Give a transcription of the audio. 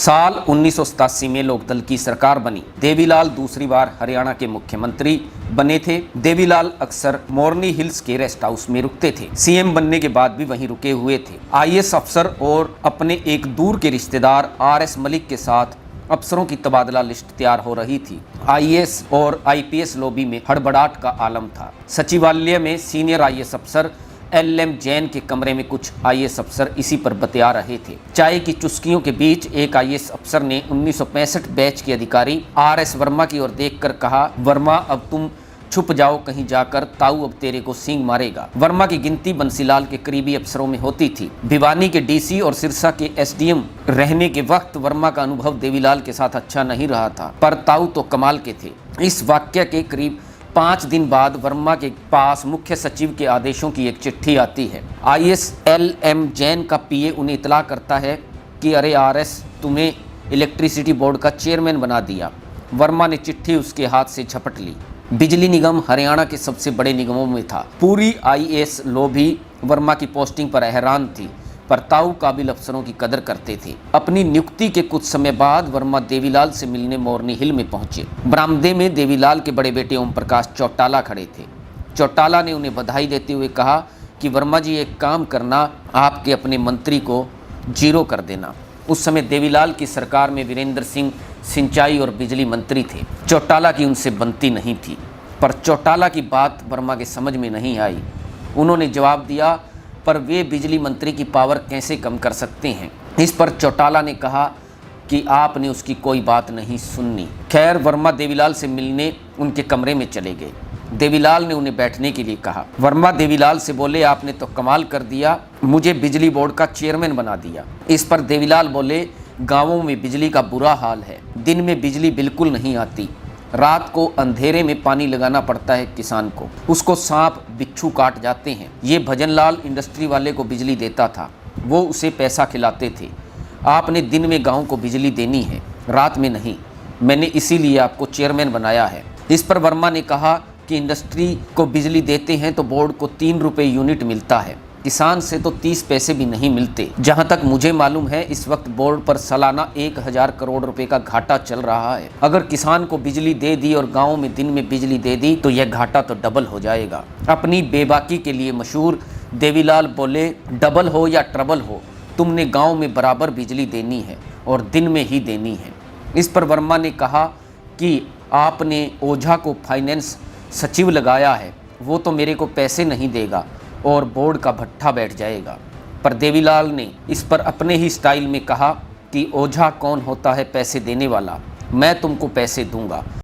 साल 1987 में लोकदल की सरकार बनी। देवीलाल दूसरी बार हरियाणा के मुख्यमंत्री बने थे। देवीलाल अक्सर मोरनी हिल्स के रेस्ट हाउस में रुकते थे। सीएम बनने के बाद भी वहीं रुके हुए थे। आईएएस अफसर और अपने एक दूर के रिश्तेदार आरएस मलिक के साथ अफसरों की तबादला लिस्ट तैयार हो रही थी। आईएएस और आईपीएस लॉबी में हड़बड़ाहट का आलम था। सचिवालय में सीनियर आईएएस अफसर एलएम जैन के कमरे में कुछ आईएएस अफसर इसी पर बतिया रहे थे। चाय की चुस्कियों के बीच एक आईएएस अफसर ने 1965 बैच के अधिकारी आरएस वर्मा की ओर देखकर कहा, वर्मा अब तुम छुप जाओ कहीं जाकर, ताऊ अब तेरे को सींग मारेगा। वर्मा की गिनती बंसीलाल के करीबी अफसरों में होती थी। भिवानी के डीसी और सिरसा के एसडीएम रहने के वक्त वर्मा का अनुभव देवीलाल के साथ अच्छा नहीं रहा था, पर ताऊ तो कमाल के थे। इस वाक्य के करीब 5 दिन बाद वर्मा के पास मुख्य सचिव के आदेशों की एक चिट्ठी आती है। आईएएस एलएम जैन का पीए उन्हें इतला करता है कि अरे आरएस, तुम्हें इलेक्ट्रिसिटी बोर्ड का चेयरमैन बना दिया। वर्मा ने चिट्ठी उसके हाथ से झपट ली। बिजली निगम हरियाणा के सबसे बड़े निगमों में था। पूरी आईएएस लॉबी वर्मा की पोस्टिंग पर हैरान थी, पर ताऊ काबिल अफसरों की कदर करते थे। अपनी नियुक्ति के कुछ समय बाद वर्मा देवीलाल से मिलने मोरनी हिल में पहुंचे। बरामदे में देवीलाल के बड़े बेटे ओम प्रकाश चौटाला खड़े थे। चौटाला ने उन्हें बधाई देते हुए कहा कि वर्मा जी, एक काम करना, आपके अपने मंत्री को जीरो कर देना। उस समय देवीलाल की सरकार में वीरेंद्र सिंह सिंचाई और बिजली मंत्री थे। चौटाला की उनसे बनती नहीं थी, पर चौटाला की बात वर्मा के समझ में नहीं आई। उन्होंने जवाब दिया, पर वे बिजली मंत्री की पावर कैसे कम कर सकते हैं। इस पर चौटाला ने कहा कि आपने उसकी कोई बात नहीं सुननी। खैर, वर्मा देवीलाल से मिलने उनके कमरे में चले गए। देवीलाल ने उन्हें बैठने के लिए कहा। वर्मा देवीलाल से बोले, आपने तो कमाल कर दिया, मुझे बिजली बोर्ड का चेयरमैन बना दिया। इस पर देवीलाल बोले, गाँवों में बिजली का बुरा हाल है। दिन में बिजली बिल्कुल नहीं आती, रात को अंधेरे में पानी लगाना पड़ता है किसान को, उसको सांप बिच्छू काट जाते हैं। ये भजनलाल इंडस्ट्री वाले को बिजली देता था, वो उसे पैसा खिलाते थे। आपने दिन में गांव को बिजली देनी है, रात में नहीं। मैंने इसीलिए आपको चेयरमैन बनाया है। इस पर वर्मा ने कहा कि इंडस्ट्री को बिजली देते हैं तो बोर्ड को 3 रुपये यूनिट मिलता है, किसान से तो 30 पैसे भी नहीं मिलते। जहां तक मुझे मालूम है, इस वक्त बोर्ड पर सालाना 1000 करोड़ रुपए का घाटा चल रहा है। अगर किसान को बिजली दे दी और गांव में दिन में बिजली दे दी तो यह घाटा तो डबल हो जाएगा। अपनी बेबाकी के लिए मशहूर देवीलाल बोले, डबल हो या ट्रबल हो, तुमने गाँव में बराबर बिजली देनी है और दिन में ही देनी है। इस पर वर्मा ने कहा कि आपने ओझा को फाइनेंस सचिव लगाया है, वो तो मेरे को पैसे नहीं देगा और बोर्ड का भट्ठा बैठ जाएगा। पर देवीलाल ने इस पर अपने ही स्टाइल में कहा कि ओझा कौन होता है पैसे देने वाला, मैं तुमको पैसे दूंगा।